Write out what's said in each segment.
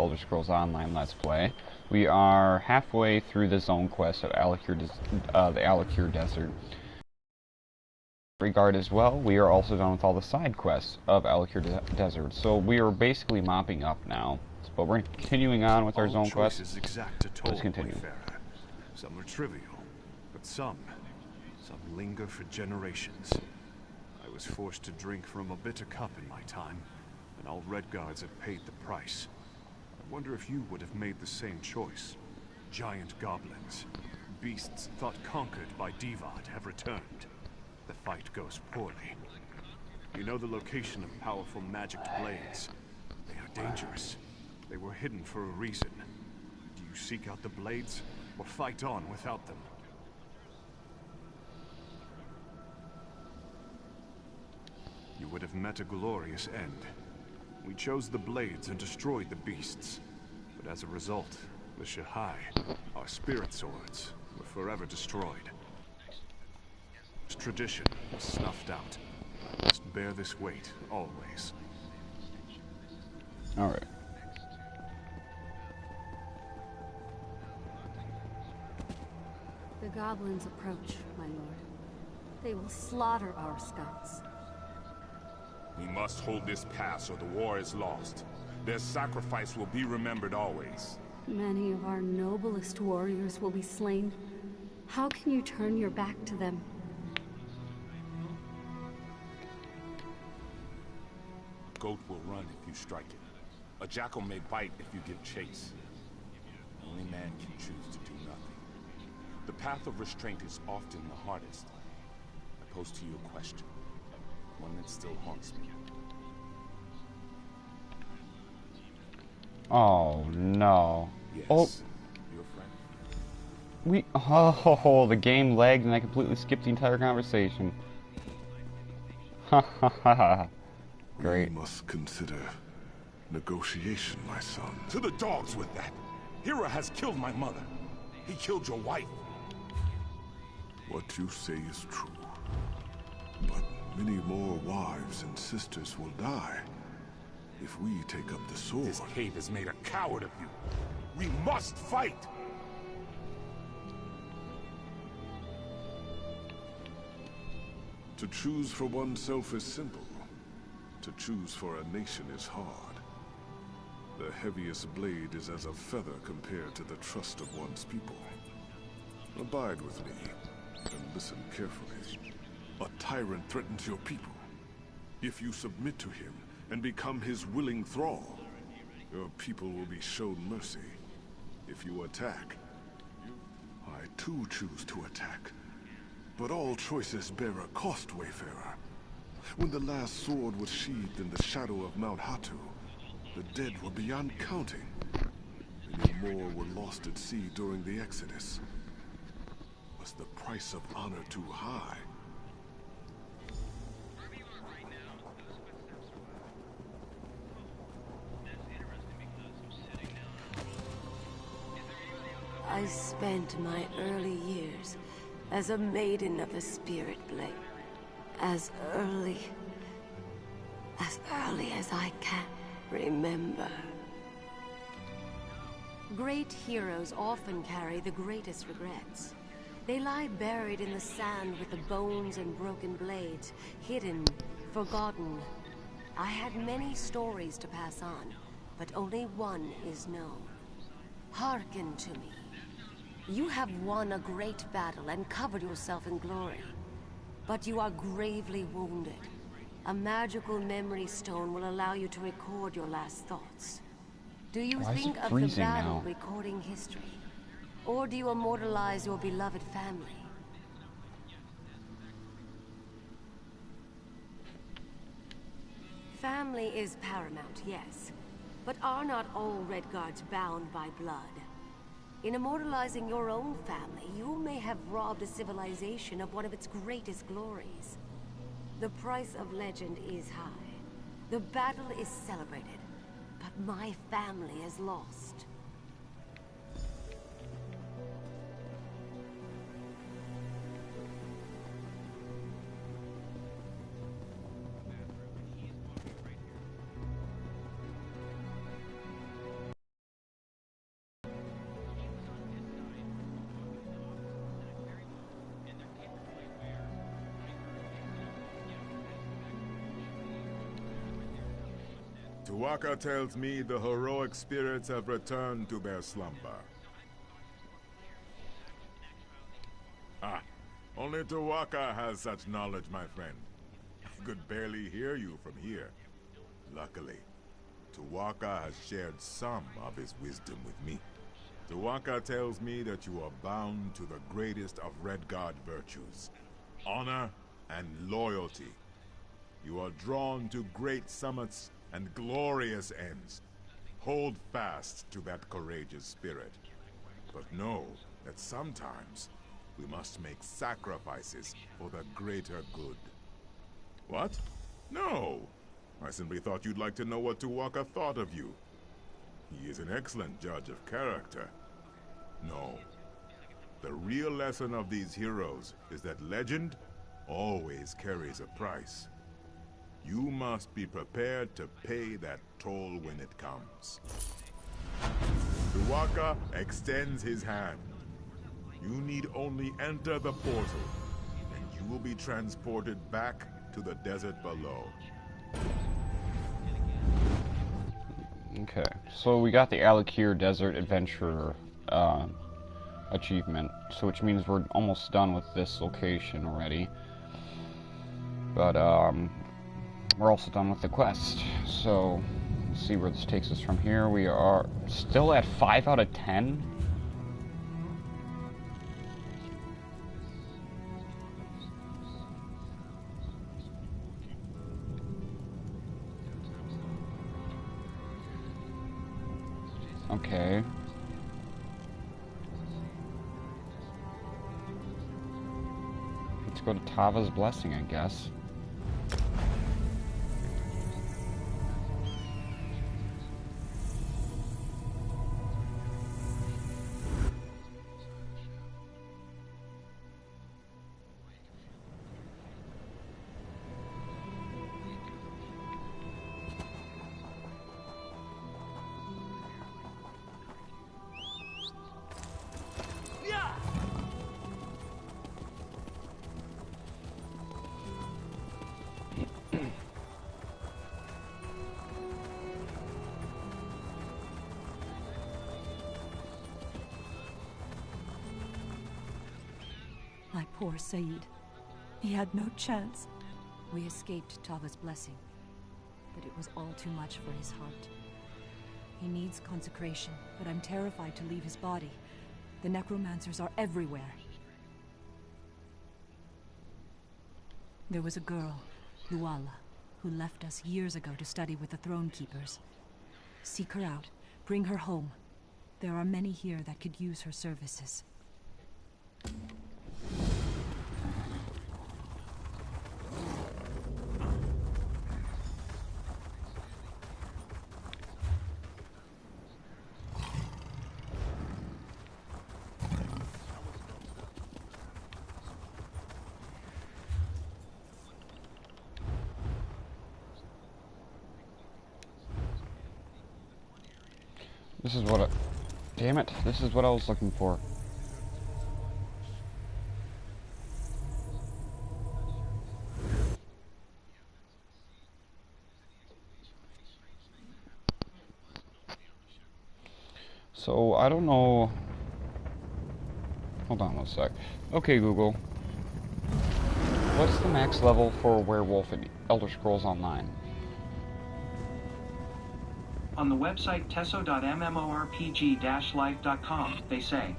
Elder Scrolls Online Let's Play. We are halfway through the zone quest of the Alikir Desert. Regard as well, we are also done with all the side quests of Alikir Desert, so we are basically mopping up now. But we're continuing on with our zone quest. Let's continue. Some are trivial, but some linger for generations. I was forced to drink from a bitter cup in my time, and all Redguards have paid the price. I wonder if you would have made the same choice. Giant goblins, beasts thought conquered by Divad, have returned. The fight goes poorly. You know the location of powerful magic blades. They are dangerous. They were hidden for a reason. Do you seek out the blades, or fight on without them? You would have met a glorious end. We chose the blades and destroyed the beasts. But as a result, the Shahai, our spirit swords, were forever destroyed. This tradition was snuffed out. I must bear this weight, always. Alright. The goblins approach, my lord. They will slaughter our scouts. We must hold this pass or the war is lost. Their sacrifice will be remembered always. Many of our noblest warriors will be slain. How can you turn your back to them? A goat will run if you strike it. A jackal may bite if you give chase. Only man can choose to do nothing. The path of restraint is often the hardest. I pose to you a question. One that still haunts me. Oh no. Yes. Oh, Your friend? the game lagged and I completely skipped the entire conversation. Ha ha ha ha. Great. We must consider negotiation, my son. To the dogs with that! Hira has killed my mother. He killed your wife. What you say is true. But many more wives and sisters will die if we take up the sword. This cave has made a coward of you. We must fight! To choose for oneself is simple. To choose for a nation is hard. The heaviest blade is as a feather compared to the trust of one's people. Abide with me and listen carefully. A tyrant threatens your people. If you submit to him and become his willing thrall, your people will be shown mercy. If you attack, I too choose to attack. But all choices bear a cost, Wayfarer. When the last sword was sheathed in the shadow of Mount Hatu, the dead were beyond counting. Many more were lost at sea during the Exodus. Was the price of honor too high? I spent my early years as a maiden of the Spirit Blade. As early as I can remember. Great heroes often carry the greatest regrets. They lie buried in the sand with the bones and broken blades, hidden, forgotten. I had many stories to pass on, but only one is known. Hearken to me. You have won a great battle and covered yourself in glory. But you are gravely wounded. A magical memory stone will allow you to record your last thoughts. Do you think of the battle recording history? Or do you immortalize your beloved family? Family is paramount, yes. But are not all Redguards bound by blood? In immortalizing your own family, you may have robbed a civilization of one of its greatest glories. The price of legend is high. The battle is celebrated, but my family is lost. Tuwaka tells me the heroic spirits have returned to their slumber. Ah, only Tuwaka has such knowledge, my friend. I could barely hear you from here. Luckily, Tuwaka has shared some of his wisdom with me. Tuwaka tells me that you are bound to the greatest of Red Guard virtues, honor and loyalty. You are drawn to great summits and glorious ends. Hold fast to that courageous spirit. But know that sometimes we must make sacrifices for the greater good. What? No! I simply thought you'd like to know what Tuwaka thought of you. He is an excellent judge of character. No. The real lesson of these heroes is that legend always carries a price. You must be prepared to pay that toll when it comes. Tuwaka extends his hand. You need only enter the portal, and you will be transported back to the desert below. Okay, so we got the Alakir Desert Adventurer achievement, so which means we're almost done with this location already. But we're also done with the quest, so let's see where this takes us from here. We are still at 5 out of 10. Okay. Let's go to Tava's Blessing, I guess. My poor Saeed. He had no chance. We escaped Tava's blessing, but it was all too much for his heart. He needs consecration, But I'm terrified to leave his body. The necromancers are everywhere. There was a girl, Luala, who left us years ago to study with the Throne Keepers. Seek her out. Bring her home. There are many here that could use her services. This is what damn it, this is what I was looking for. So, I don't know... Hold on one sec. Okay, Google. What's the max level for Werewolf in Elder Scrolls Online? On the website tesso.mmorpg-life.com, they say,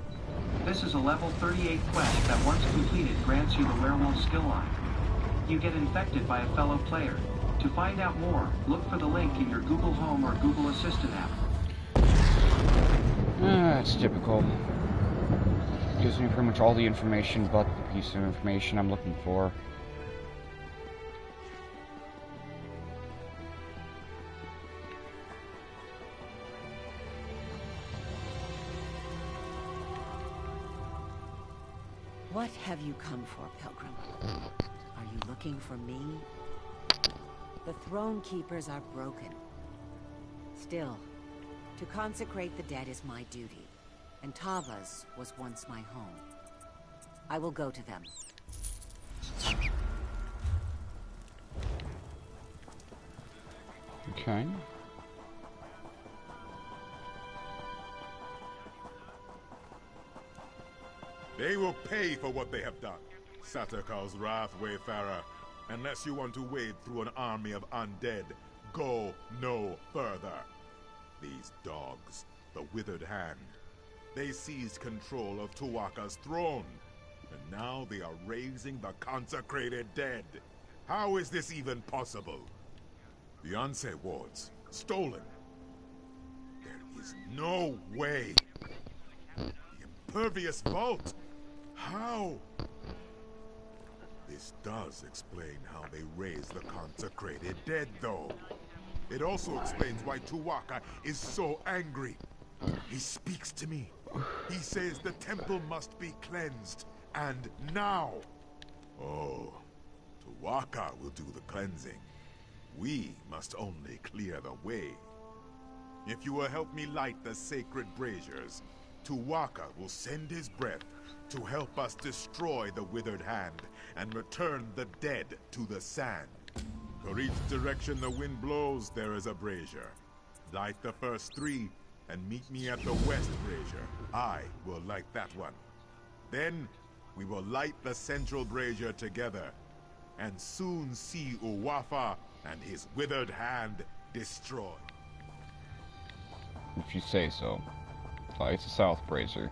this is a level 38 quest that once completed grants you the werewolf skill line. You get infected by a fellow player. To find out more, look for the link in your Google Home or Google Assistant app. That's typical. Gives me pretty much all the information but the piece of information I'm looking for. What have you come for, Pilgrim? Are you looking for me? The Throne Keepers are broken. Still, to consecrate the dead is my duty, and Tava's was once my home. I will go to them. Okay. They will pay for what they have done. Satakar's wrath, Wayfarer. Unless you want to wade through an army of undead, go no further. These dogs, the Withered Hand, they seized control of Tuwaka's throne, and now they are raising the consecrated dead. How is this even possible? The Anse wards, stolen. There is no way. The impervious vault. How? This does explain how they raise the consecrated dead, though. It also explains why Tuwaka is so angry. He speaks to me. He says the temple must be cleansed, and now. Oh, Tuwaka will do the cleansing. We must only clear the way. If you will help me light the sacred braziers, Tuwaka will send his breath to help us destroy the Withered Hand and return the dead to the sand. For each direction the wind blows, there is a brazier. Light the first 3 and meet me at the west brazier. I will light that one. Then we will light the central brazier together and soon see Uwafa and his Withered Hand destroyed. If you say so. It's the south brazier.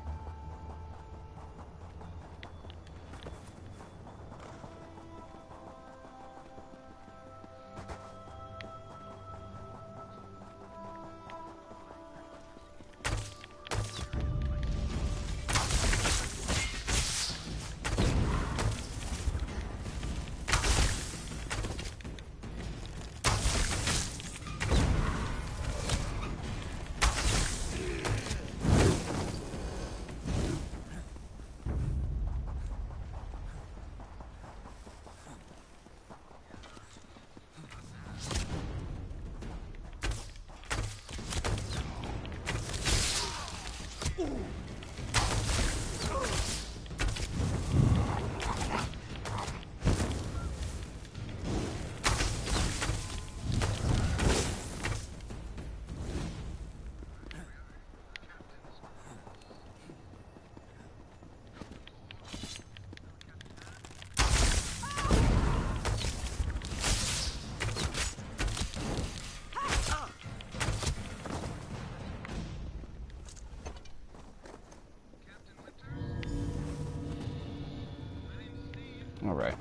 All right.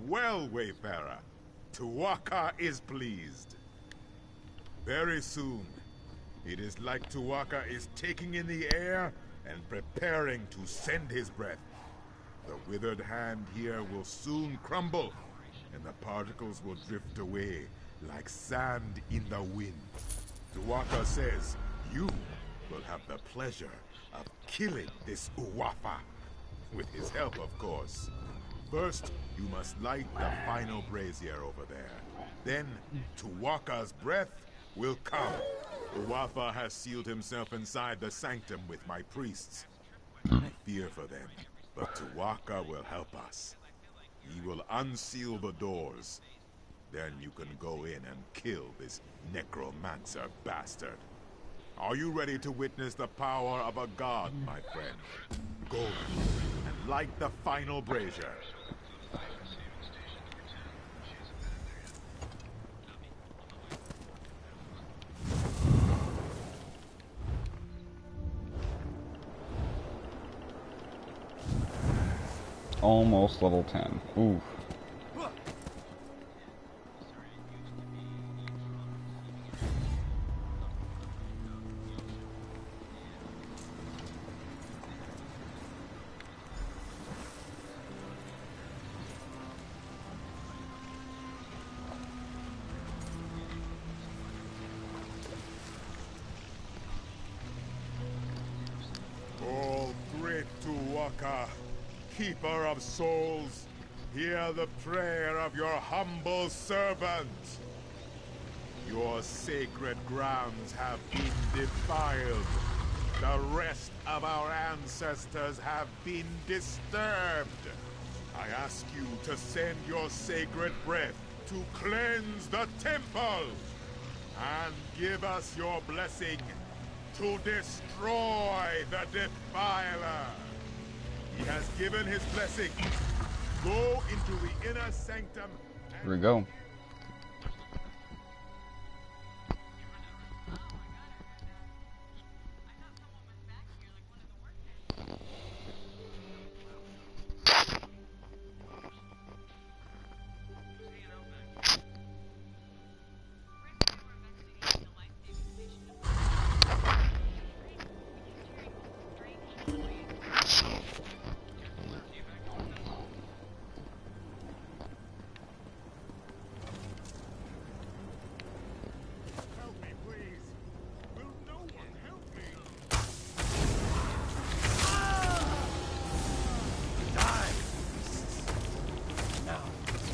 Well, Wayfarer, Tuwaka is pleased. Very soon, it is like Tuwaka is taking in the air and preparing to send his breath. The withered hand here will soon crumble, and the particles will drift away like sand in the wind. Tuwaka says you will have the pleasure of killing this Uwafa. With his help, of course. First, you must light the final brazier over there. Then, Tuwaka's breath will come. Uwafa has sealed himself inside the sanctum with my priests. I fear for them, but Tuwaka will help us. He will unseal the doors. Then you can go in and kill this necromancer bastard. Are you ready to witness the power of a god, my friend? Go and light the final brazier. Almost level 10. Ooh. Oh, great Tuwaka, keeper of souls, hear the prayer of your humble servant. Your sacred grounds have been defiled. The rest of our ancestors have been disturbed. I ask you to send your sacred breath to cleanse the temple and give us your blessing to destroy the defiler. He has given his blessing. Go into the inner sanctum. Here we go.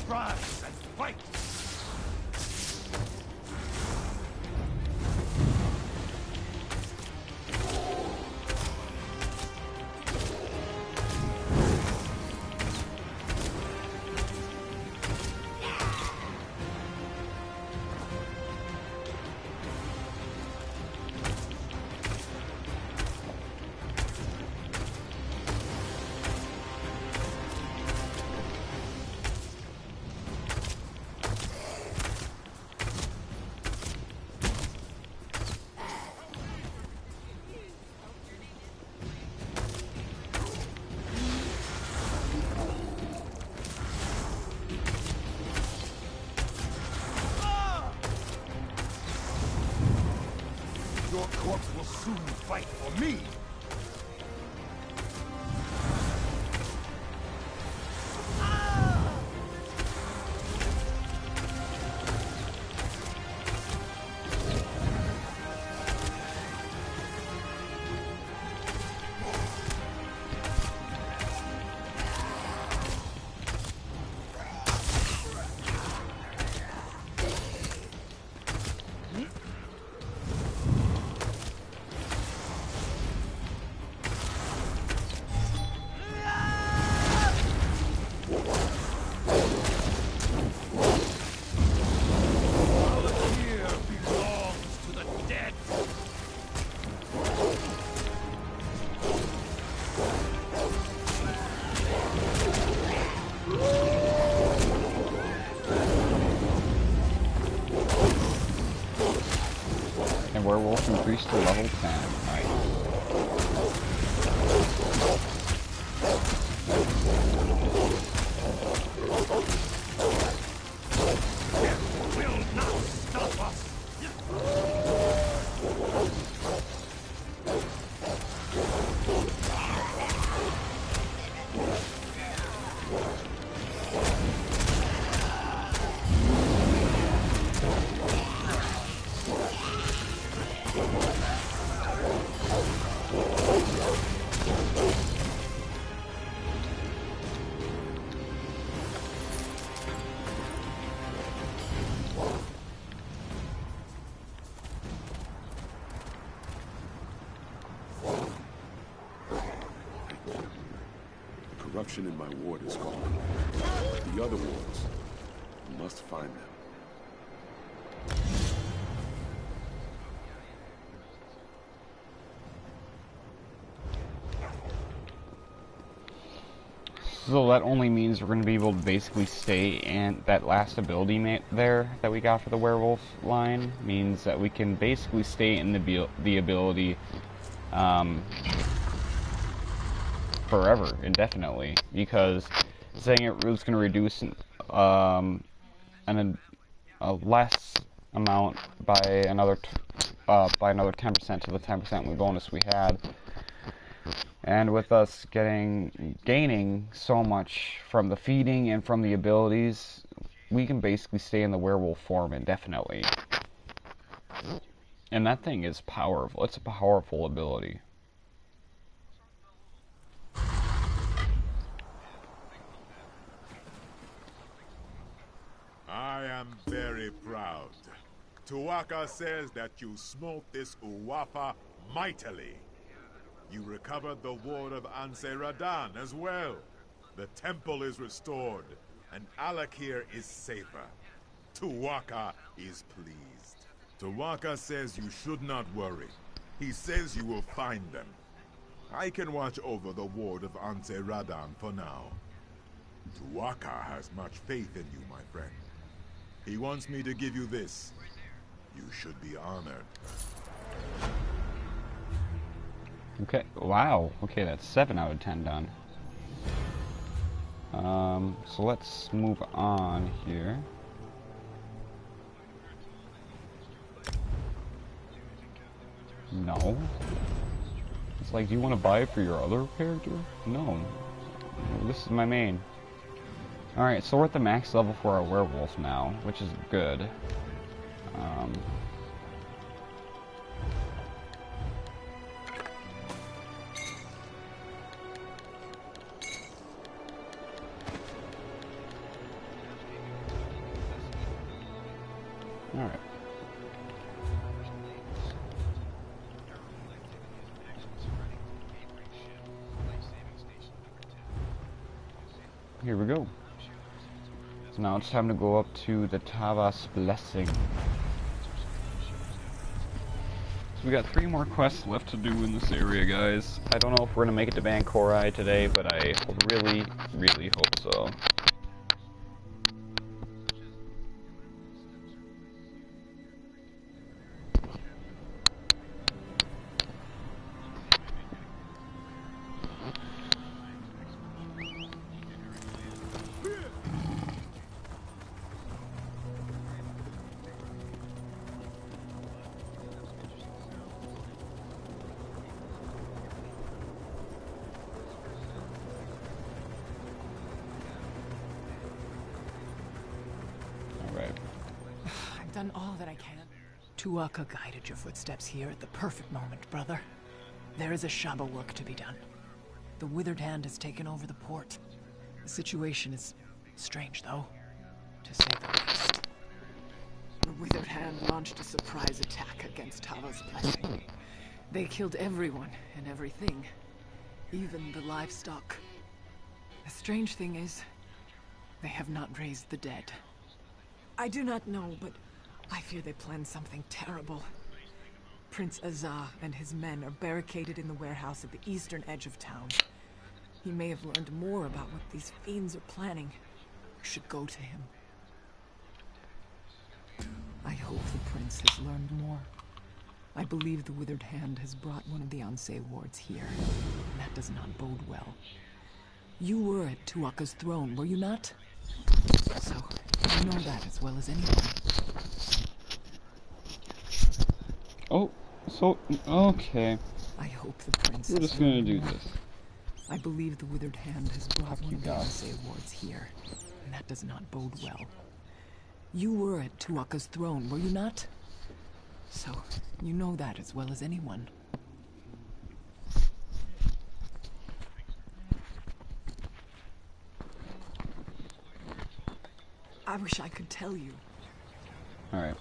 Rise and fight! Your corpse will soon fight for me! And werewolf increased to level 10. Nice. construction in my ward is gone. But the other wards, you must find them. So that only means we're going to be able to basically stay in that last ability there that we got for the werewolf line means that we can basically stay in the ability forever, indefinitely, because saying it was going to reduce a less amount by another 10% to the 10% bonus we had. And with us gaining so much from the feeding and from the abilities, we can basically stay in the werewolf form indefinitely. And that thing is powerful. It's a powerful ability. I am very proud. Tuaka says that you smote this Uwapa mightily. You recovered the ward of Anse Radan as well. The temple is restored, and Alakir is safer. Tuaka is pleased. Tuaka says you should not worry. He says you will find them. I can watch over the ward of Anse Radan for now. Tuaka has much faith in you, my friend. He wants me to give you this. You should be honored. Okay, wow. Okay, that's 7 out of 10 done. So let's move on here. No. It's like, do you want to buy it for your other character? No. This is my main. Alright, so we're at the max level for our werewolf now, which is good. Alright. Here we go. So now it's time to go up to the Tavas Blessing. So we got 3 more quests left to do in this area, guys. I don't know if we're gonna make it to Bankorai today, but I really, really hope so. Done all that I can. Tuaka guided your footsteps here at the perfect moment, brother. There is a Shaba work to be done. The Withered Hand has taken over the port. The situation is strange, though, to say the least. The Withered Hand launched a surprise attack against Tava's Blessing. They killed everyone and everything, even the livestock. The strange thing is, they have not raised the dead. I do not know, but I fear they planned something terrible. Prince Azah and his men are barricaded in the warehouse at the eastern edge of town. He may have learned more about what these fiends are planning. We should go to him. I hope the prince has learned more. I believe the Withered Hand has brought one of the Ansei wards here, and that does not bode well. You were at Tuaka's throne, were you not? So, you know that as well as anyone. Oh, so, okay. I hope the prince We're just gonna do this. I believe the Withered Hand has brought one of the Ansei wards here, and that does not bode well. You were at Tuaka's throne, were you not? So, you know that as well as anyone. I wish I could tell you. Alright.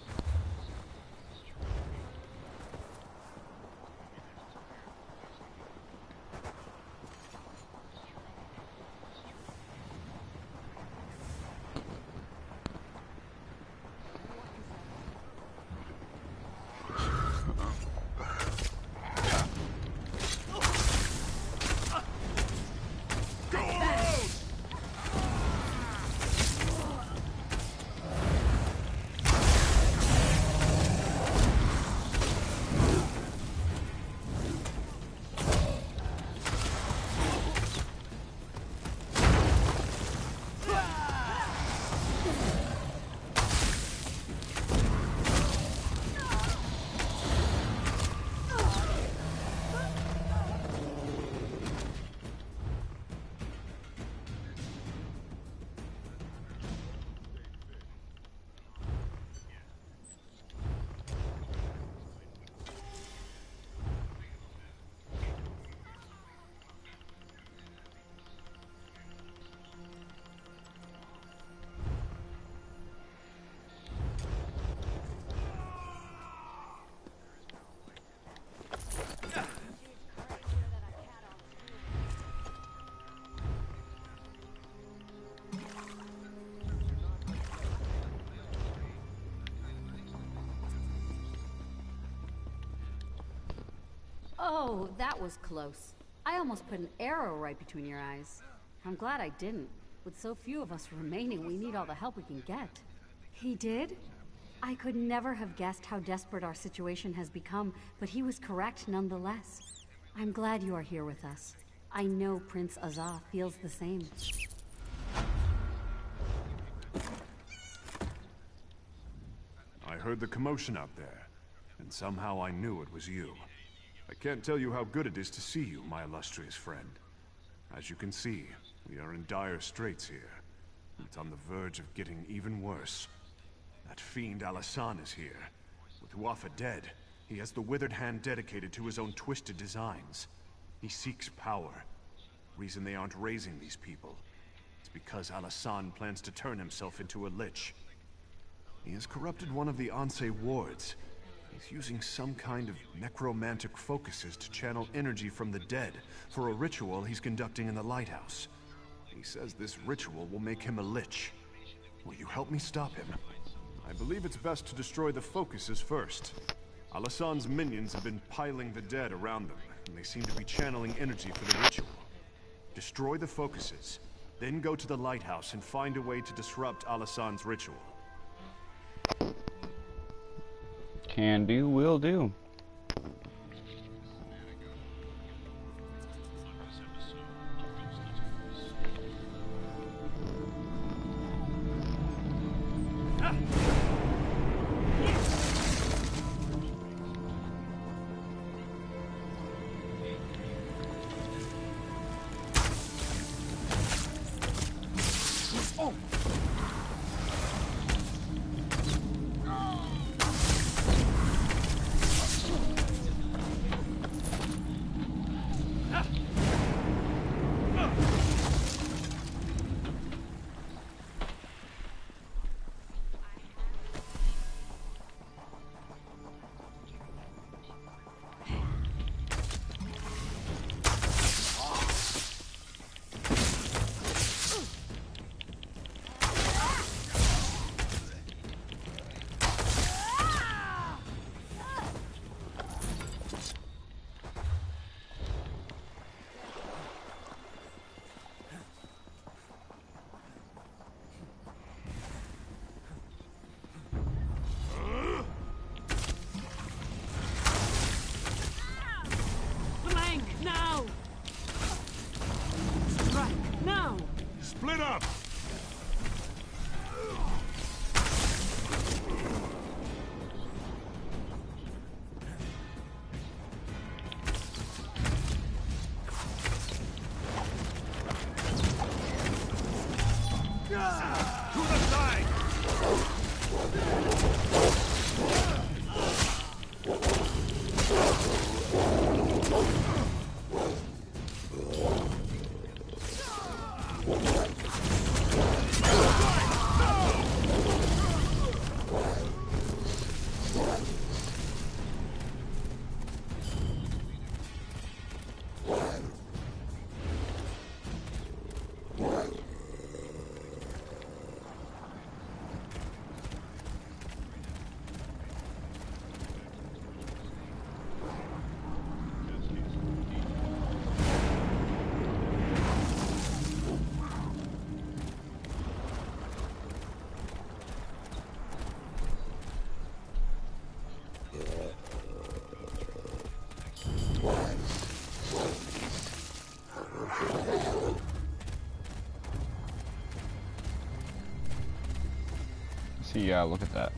Oh, that was close. I almost put an arrow right between your eyes. I'm glad I didn't. With so few of us remaining, we need all the help we can get. He did? I could never have guessed how desperate our situation has become, but he was correct nonetheless. I'm glad you are here with us. I know Prince Azah feels the same. I heard the commotion out there, and somehow I knew it was you. I can't tell you how good it is to see you, my illustrious friend. As you can see, we are in dire straits here. It's on the verge of getting even worse. That fiend Alasan is here. With Uafa dead, he has the withered hand dedicated to his own twisted designs. He seeks power. Reason they aren't raising these people. It's because Alasan plans to turn himself into a lich. He has corrupted one of the Anse wards. He's using some kind of necromantic focuses to channel energy from the dead for a ritual he's conducting in the lighthouse. He says this ritual will make him a lich. Will you help me stop him? I believe it's best to destroy the focuses first. Alasan's minions have been piling the dead around them, and they seem to be channeling energy for the ritual. Destroy the focuses, then go to the lighthouse and find a way to disrupt Alasan's ritual. Can do, will do. Split up! To the side! See, yeah, look at that.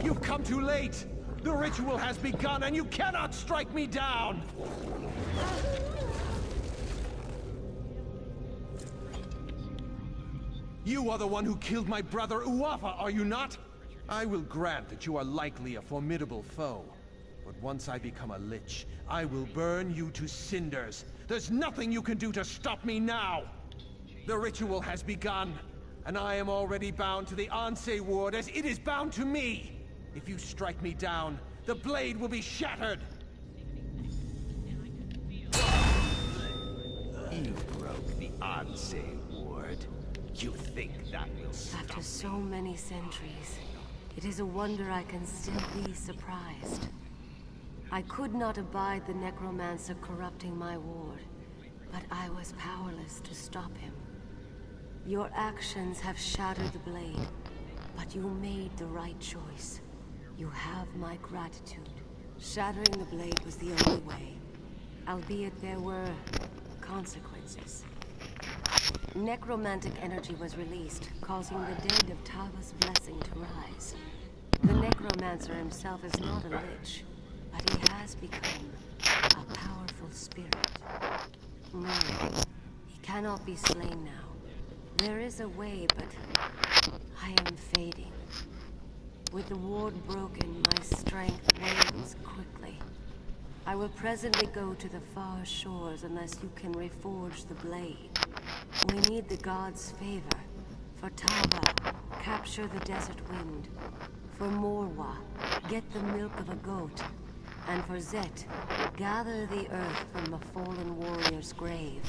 You've come too late! The ritual has begun and you cannot strike me down! You are the one who killed my brother Uafa, are you not? I will grant that you are likely a formidable foe, But once I become a lich, I will burn you to cinders. There's nothing you can do to stop me now! The ritual has begun, and I am already bound to the Anse ward as it is bound to me! If you strike me down, the blade will be shattered! You broke the Anse ward. You think that will stop After so many centuries, it is a wonder I can still be surprised. I could not abide the necromancer corrupting my ward, but I was powerless to stop him. Your actions have shattered the blade, but you made the right choice. You have my gratitude. Shattering the blade was the only way, albeit there were consequences. Necromantic energy was released, causing the dead of Tava's blessing to rise. The necromancer himself is not a lich, but he has become a powerful spirit. No, he cannot be slain now. There is a way, but I am fading. With the ward broken, my strength wanes quickly. I will presently go to the far shores unless you can reforge the blade. We need the gods' favor. For Tava, capture the desert wind. For Morwa, get the milk of a goat. And for Zet, gather the earth from the fallen warrior's grave.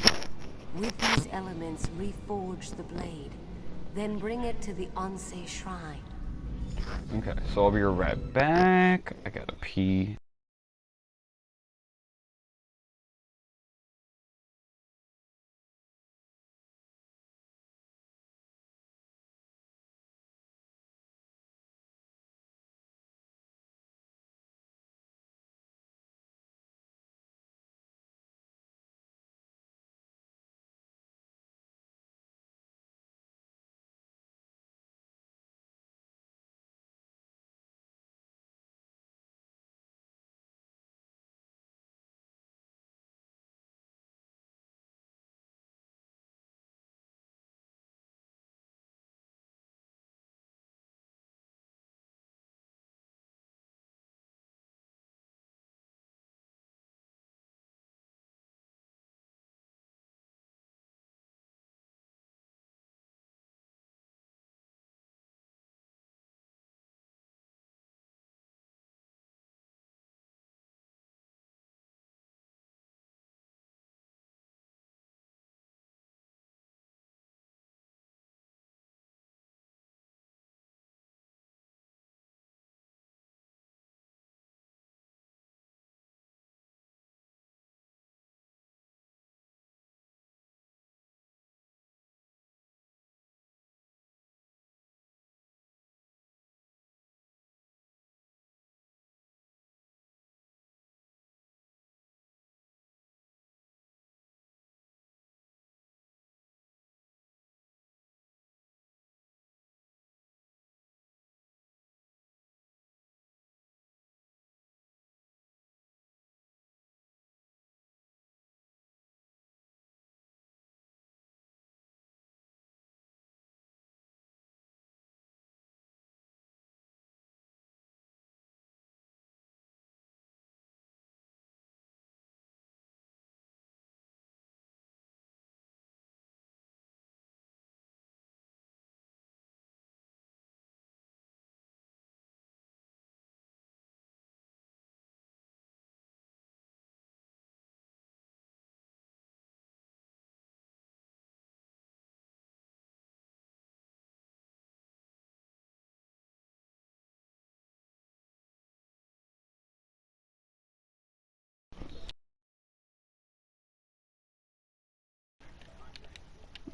With these elements, reforge the blade. Then bring it to the Anse shrine. Okay, so I'll be right back. I gotta pee.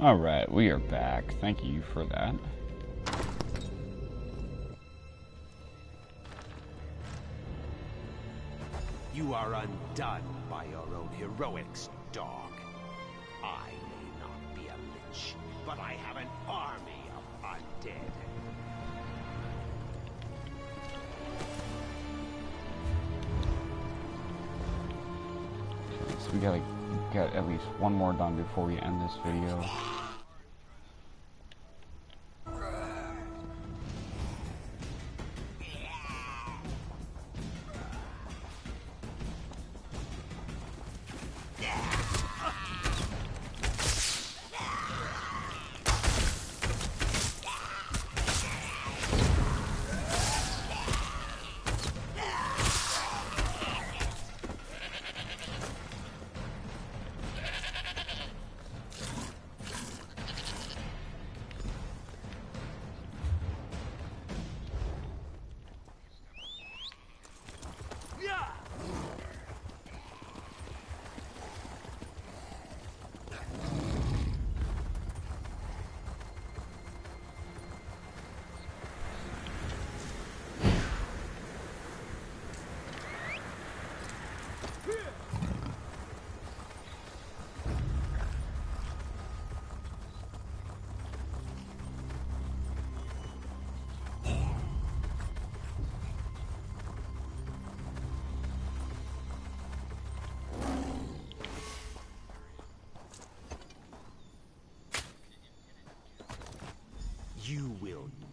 Alright, we are back. Thank you for that. You are undone by your own heroics, dog. I may not be a lich, but I have an army of undead. So we gotta get at least one more done before we end this video.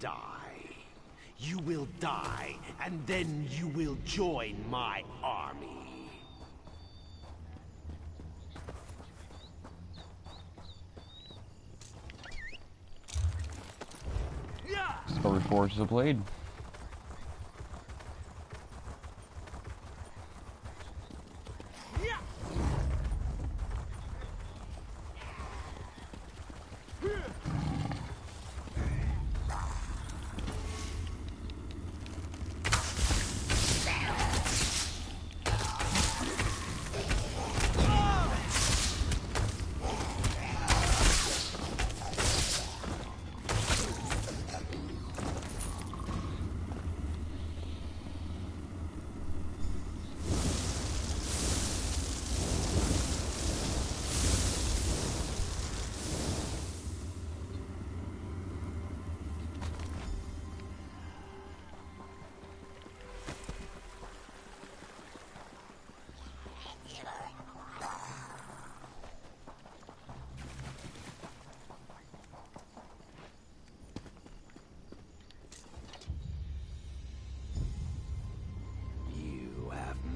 die. You will die, and then you will join my army. So reforge the blade.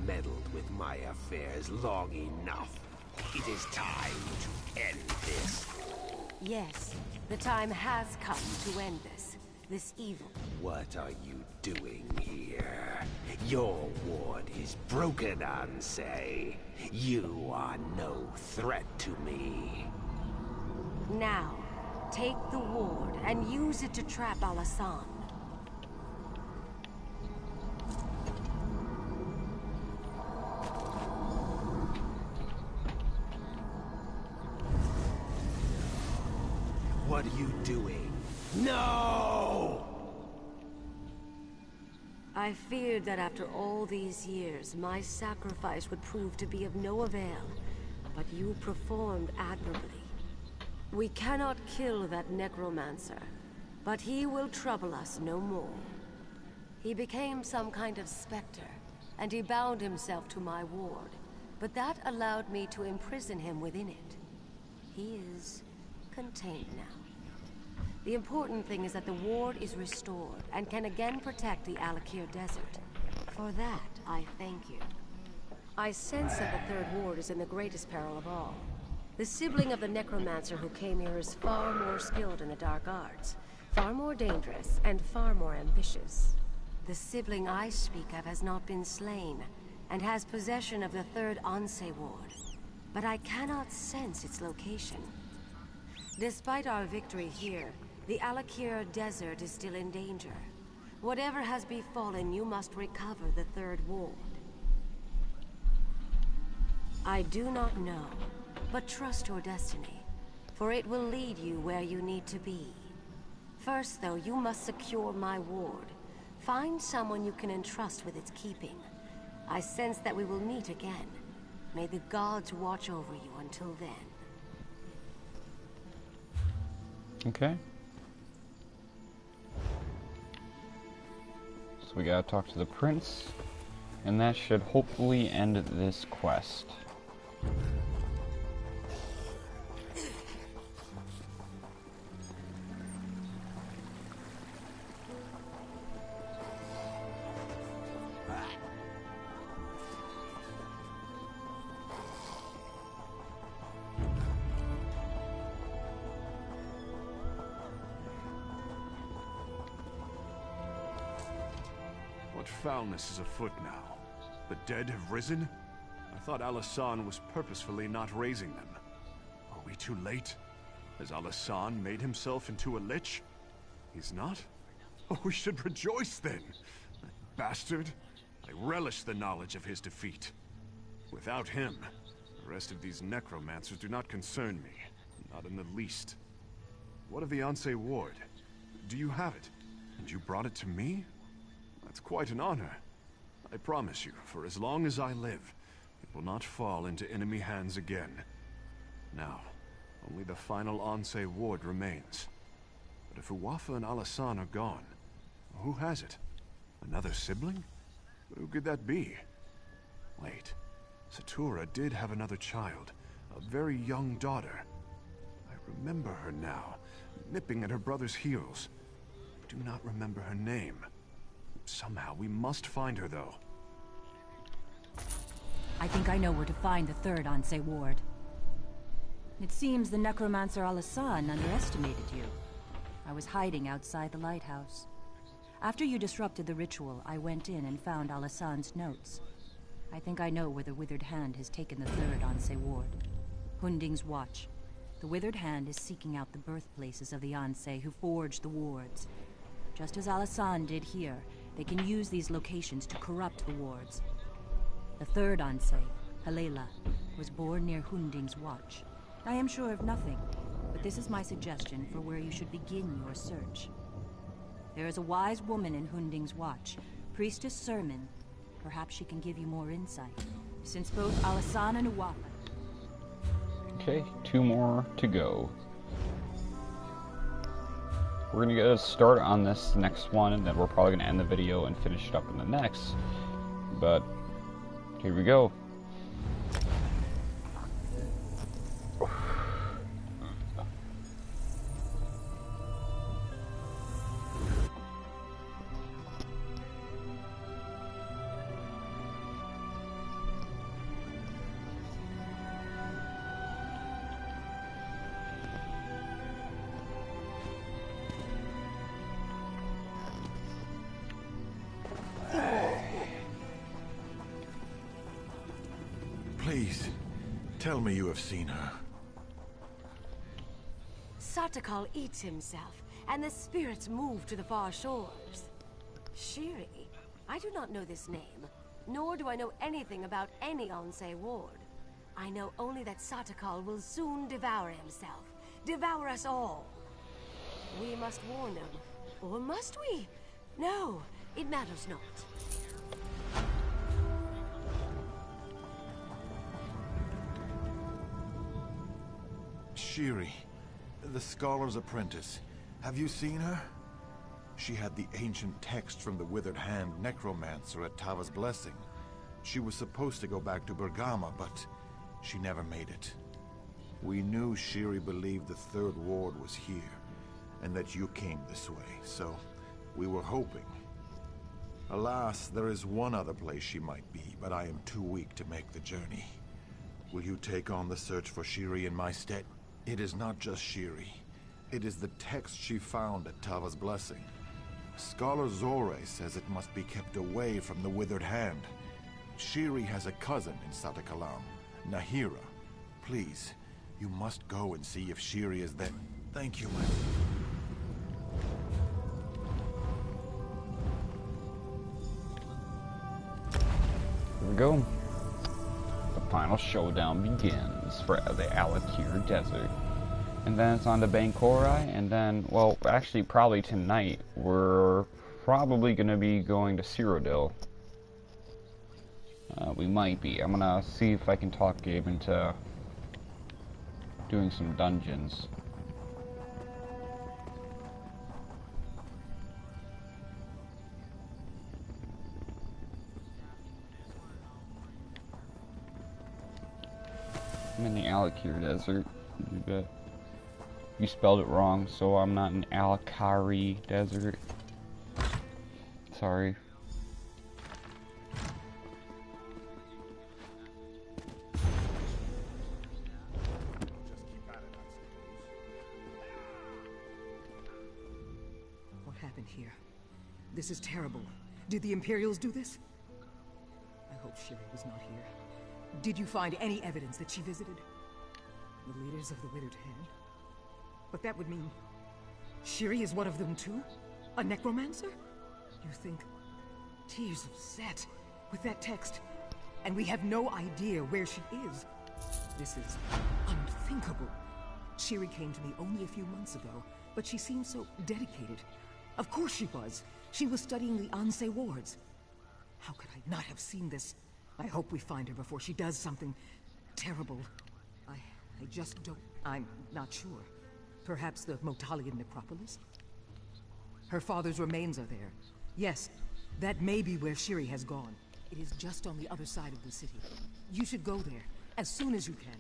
Meddled with my affairs long enough. It is time to end this. Yes, the time has come to end this evil. What are you doing here? Your ward is broken, Ansei. You are no threat to me. Now, take the ward and use it to trap Alasan. What are you doing? No! I feared that after all these years, my sacrifice would prove to be of no avail, but you performed admirably. We cannot kill that necromancer, but he will trouble us no more. He became some kind of specter, and he bound himself to my ward, but that allowed me to imprison him within it. He is contained now. The important thing is that the ward is restored and can again protect the Alakir Desert. For that, I thank you. I sense that the third ward is in the greatest peril of all. The sibling of the necromancer who came here is far more skilled in the dark arts, far more dangerous, and far more ambitious. The sibling I speak of has not been slain, and has possession of the third Ansei ward, but I cannot sense its location. Despite our victory here, the Alakir Desert is still in danger. Whatever has befallen, you must recover the third ward. I do not know, but trust your destiny, for it will lead you where you need to be. First, though, you must secure my ward. Find someone you can entrust with its keeping. I sense that we will meet again. May the gods watch over you until then. Okay. So we gotta talk to the prince, and that should hopefully end this quest. What foulness is afoot now? The dead have risen? I thought Alasan was purposefully not raising them. Are we too late? Has Alasan made himself into a lich? He's not? Oh, we should rejoice then! That bastard! I relish the knowledge of his defeat. Without him, the rest of these necromancers do not concern me. Not in the least. What of the Ansei ward? Do you have it? And you brought it to me? That's quite an honor. I promise you, for as long as I live, it will not fall into enemy hands again. Now, only the final Ansei ward remains. But if Uwafa and Alasan are gone, who has it? Another sibling? Who could that be? Wait, Satura did have another child, a very young daughter. I remember her now, nipping at her brother's heels. do not remember her name. Somehow, we must find her, though. I think I know where to find the third Ansei ward. It seems the necromancer Alasan underestimated you. I was hiding outside the lighthouse. After you disrupted the ritual, I went in and found Alasan's notes. I think I know where the Withered Hand has taken the third Ansei ward. Hunding's Watch. The Withered Hand is seeking out the birthplaces of the Ansei who forged the wards. Just as Alasan did here, they can use these locations to corrupt the wards. The third Ansei, Halela, was born near Hunding's Watch. I am sure of nothing, but this is my suggestion for where you should begin your search. There is a wise woman in Hunding's Watch, Priestess Sermon. Perhaps she can give you more insight, since both Alasan and Uwapa. Okay, 2 more to go. We're gonna get a start on this next one, and then we're probably gonna end the video and finish it up in the next. But here we go. Please, tell me you have seen her. Satakal eats himself, and the spirits move to the far shores. Shiri? I do not know this name, nor do I know anything about any Ansei ward. I know only that Satakal will soon devour himself, devour us all. We must warn them, or must we? No, it matters not. Shiri, the Scholar's apprentice. Have you seen her? She had the ancient text from the Withered Hand necromancer at Tava's Blessing. She was supposed to go back to Bergama, but she never made it. We knew Shiri believed the third ward was here, and that you came this way, so we were hoping. Alas, there is one other place she might be, but I am too weak to make the journey. Will you take on the search for Shiri in my stead? It is not just Shiri. It is the text she found at Tava's Blessing. Scholar Zore says it must be kept away from the Withered Hand. Shiri has a cousin in Satakalam, Nahira. Please, you must go and see if Shiri is there. Thank you, my... Here we go. The final showdown begins for the Alakir Desert. And then it's on to Bankorai, and then, well, actually probably tonight, we're probably going to be going to Cyrodiil. We might be. I'm going to see if I can talk Gabe into doing some dungeons. I'm in the Alakir Desert. You spelled it wrong, so I'm not in Alakari Desert. Sorry. What happened here? This is terrible. Did the Imperials do this? I hope Shiri was not here. Did you find any evidence that she visited? The leaders of the Withered Hand? But that would mean... Shiri is one of them too? A necromancer? You think... Tears of Set, with that text, and we have no idea where she is. This is unthinkable. Shiri came to me only a few months ago, but she seemed so dedicated. Of course she was. She was studying the Ansei wards. How could I not have seen this? I hope we find her before she does something terrible. I just don't... I'm not sure. Perhaps the Motalian necropolis? Her father's remains are there. Yes, that may be where Shiri has gone. It is just on the other side of the city. You should go there, as soon as you can.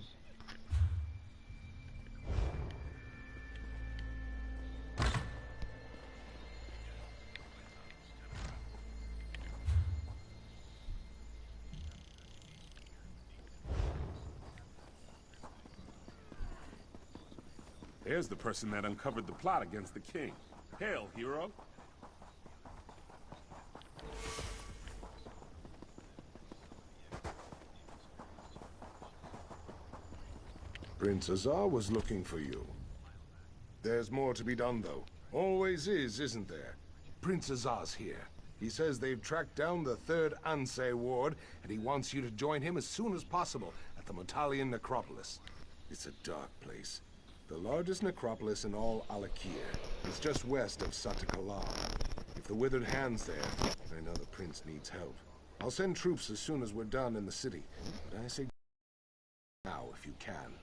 Here's the person that uncovered the plot against the king. Hail, hero. Prince Azar was looking for you. There's more to be done, though. Always is, isn't there? Prince Azar's here. He says they've tracked down the 3rd Anseh Ward, and he wants you to join him as soon as possible at the Metalian Necropolis. It's a dark place. The largest necropolis in all Alakir. It's just west of Satakalar. If the Withered Hand's there, I know the Prince needs help. I'll send troops as soon as we're done in the city. But I say now if you can.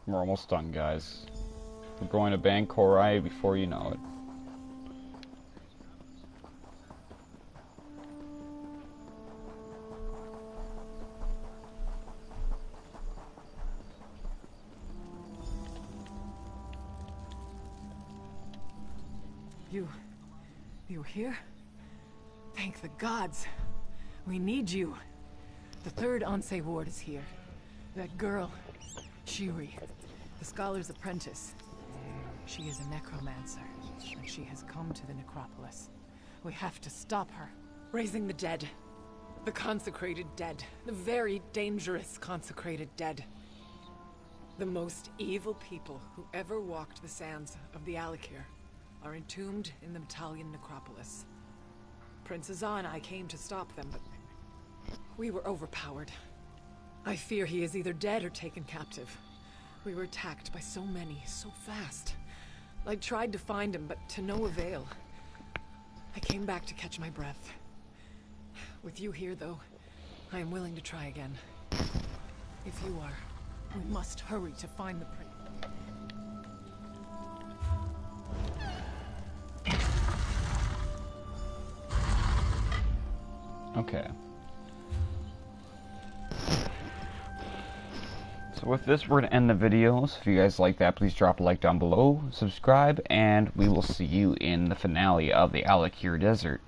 We're almost done, guys. We're going to Bankorai before you know it. You here? Thank the gods. We need you. The 3rd Anseh Ward is here. That girl, Shiri, the scholar's apprentice. She is a necromancer, and she has come to the necropolis. We have to stop her. Raising the dead. The consecrated dead. The very dangerous consecrated dead. The most evil people who ever walked the sands of the Alakir are entombed in the Metalian necropolis. Prince Azar and I came to stop them, but we were overpowered. I fear he is either dead or taken captive. We were attacked by so many, so fast. I tried to find him, but to no avail. I came back to catch my breath. With you here, though, I am willing to try again. If you are, we must hurry to find the prince. Okay. So with this, we're going to end the video. So if you guys like that, please drop a like down below, subscribe, and we will see you in the finale of the Alakir Desert.